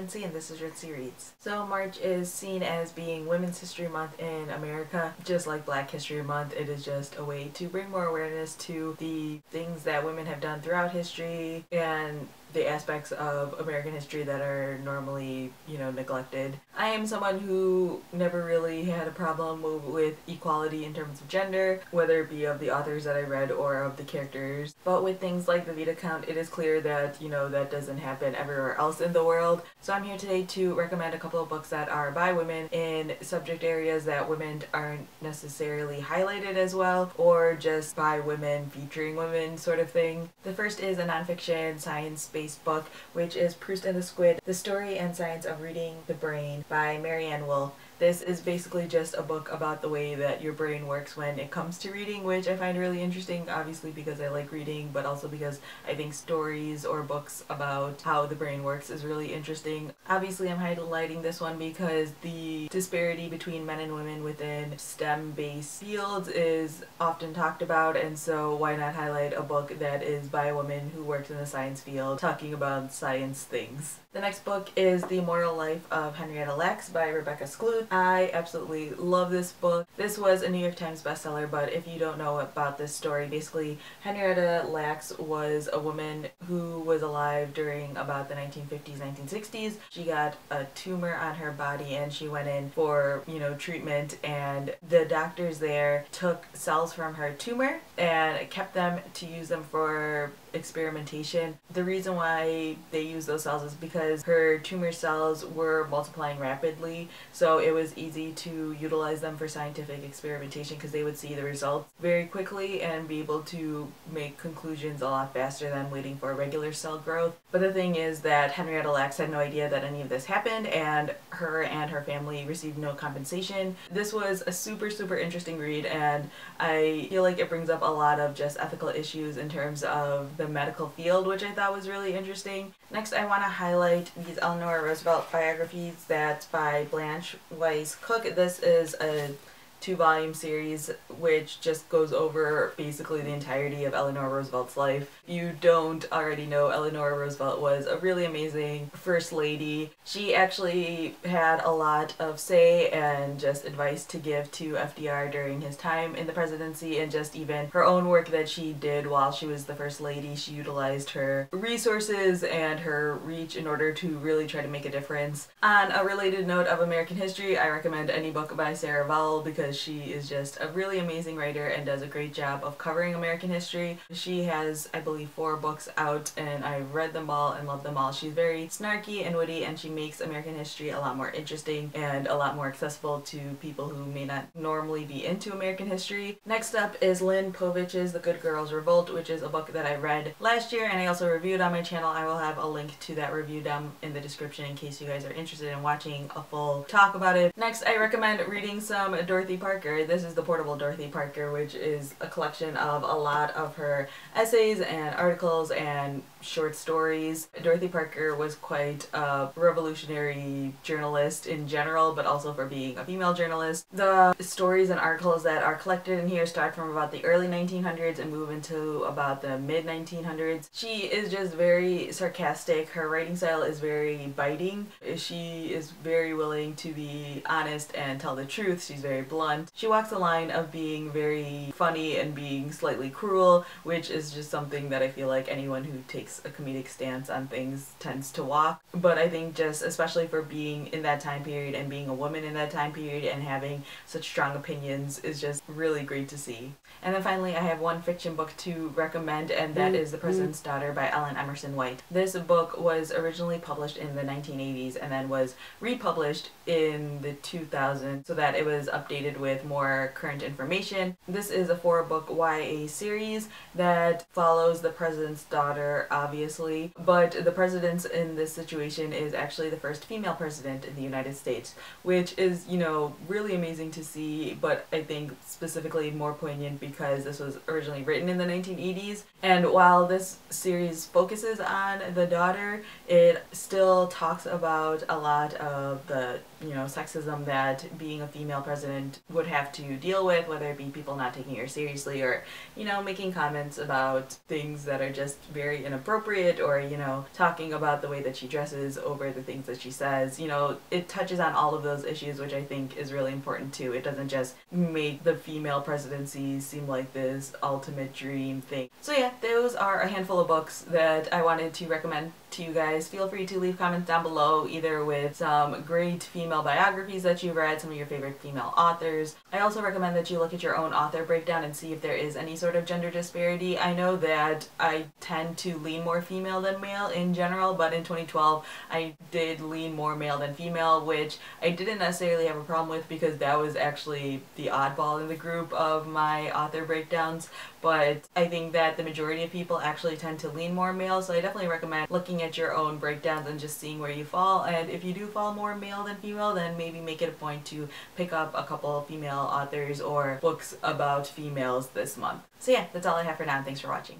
Rincey, and this is Rincey Reads. So March is seen as being Women's History Month in America. Just like Black History Month, it is just a way to bring more awareness to the things that women have done throughout history and the aspects of American history that are normally, neglected. I am someone who never really had a problem with equality in terms of gender, whether it be of the authors that I read or of the characters. But with things like the Vita count, it is clear that, that doesn't happen everywhere else in the world. So I'm here today to recommend a couple of books that are by women in subject areas that women aren't necessarily highlighted as well, or just by women featuring women sort of thing. The first is a nonfiction science-based book, which is Proust and the Squid, The Story and Science of Reading the Brain by Marianne Wolfe. This is basically just a book about the way that your brain works when it comes to reading, which I find really interesting, obviously because I like reading, but also because I think stories or books about how the brain works is really interesting. Obviously I'm highlighting this one because the disparity between men and women within STEM-based fields is often talked about, and so why not highlight a book that is by a woman who works in the science field talking about science things. The next book is The Immortal Life of Henrietta Lacks by Rebecca Skloot. I absolutely love this book. This was a New York Times bestseller, but if you don't know about this story, basically Henrietta Lacks was a woman who was alive during about the 1950s, 1960s. She got a tumor on her body and she went in for, treatment, and the doctors there took cells from her tumor and kept them to use them for experimentation. The reason why they used those cells is because her tumor cells were multiplying rapidly, so it was easy to utilize them for scientific experimentation because they would see the results very quickly and be able to make conclusions a lot faster than waiting for regular cell growth. But the thing is that Henrietta Lacks had no idea that any of this happened, and her family received no compensation. This was a super interesting read, and I feel like it brings up a lot of just ethical issues in terms of the medical field, which I thought was really interesting. Next, I want to highlight these Eleanor Roosevelt biographies. That's by Blanche Weiss Cook. This is a 2-volume series which just goes over basically the entirety of Eleanor Roosevelt's life. If you don't already know, Eleanor Roosevelt was a really amazing first lady. She actually had a lot of say and just advice to give to FDR during his time in the presidency, and just even her own work that she did while she was the first lady. She utilized her resources and her reach in order to really try to make a difference. On a related note of American history, I recommend any book by Sarah Vowell because she is just a really amazing writer and does a great job of covering American history. She has, I believe, 4 books out, and I've read them all and love them all. She's very snarky and witty, and she makes American history a lot more interesting and a lot more accessible to people who may not normally be into American history. Next up is Lynn Povich's The Good Girls Revolt, which is a book that I read last year and I also reviewed on my channel. I will have a link to that review down in the description in case you guys are interested in watching a full talk about it. Next, I recommend reading some Dorothy Parker. This is the Portable Dorothy Parker, which is a collection of a lot of her essays and articles and short stories. Dorothy Parker was quite a revolutionary journalist in general, but also for being a female journalist. The stories and articles that are collected in here start from about the early 1900s and move into about the mid 1900s. She is just very sarcastic. Her writing style is very biting. She is very willing to be honest and tell the truth. She's very blunt. She walks the line of being very funny and being slightly cruel, which is just something that I feel like anyone who takes a comedic stance on things tends to walk. But I think just especially for being in that time period and being a woman in that time period and having such strong opinions is just really great to see. And then finally, I have one fiction book to recommend, and that is The President's Daughter by Ellen Emerson White. This book was originally published in the 1980s and then was republished in the 2000s so that it was updated with more current information. This is a 4-book YA series that follows the president's daughter, obviously, but the president in this situation is actually the first female president in the United States, which is, really amazing to see, but I think specifically more poignant because this was originally written in the 1980s. And while this series focuses on the daughter, it still talks about a lot of the, sexism that being a female president would have to deal with, whether it be people not taking her seriously or, you know, making comments about things that are just very inappropriate, or, you know, talking about the way that she dresses over the things that she says. You know, it touches on all of those issues, which I think is really important too. It doesn't just make the female presidency seem like this ultimate dream thing. So yeah, those are a handful of books that I wanted to recommend to you guys. Feel free to leave comments down below, either with some great female biographies that you've read, some of your favorite female authors. I also recommend that you look at your own author breakdown and see if there is any sort of gender disparity. I know that I tend to lean more female than male in general, but in 2012 I did lean more male than female, which I didn't necessarily have a problem with because that was actually the oddball in the group of my author breakdowns. But I think that the majority of people actually tend to lean more male, so I definitely recommend looking at your own breakdowns and just seeing where you fall. And if you do fall more male than female, then maybe make it a point to pick up a couple of female authors or books about females this month. So yeah, that's all I have for now. Thanks for watching.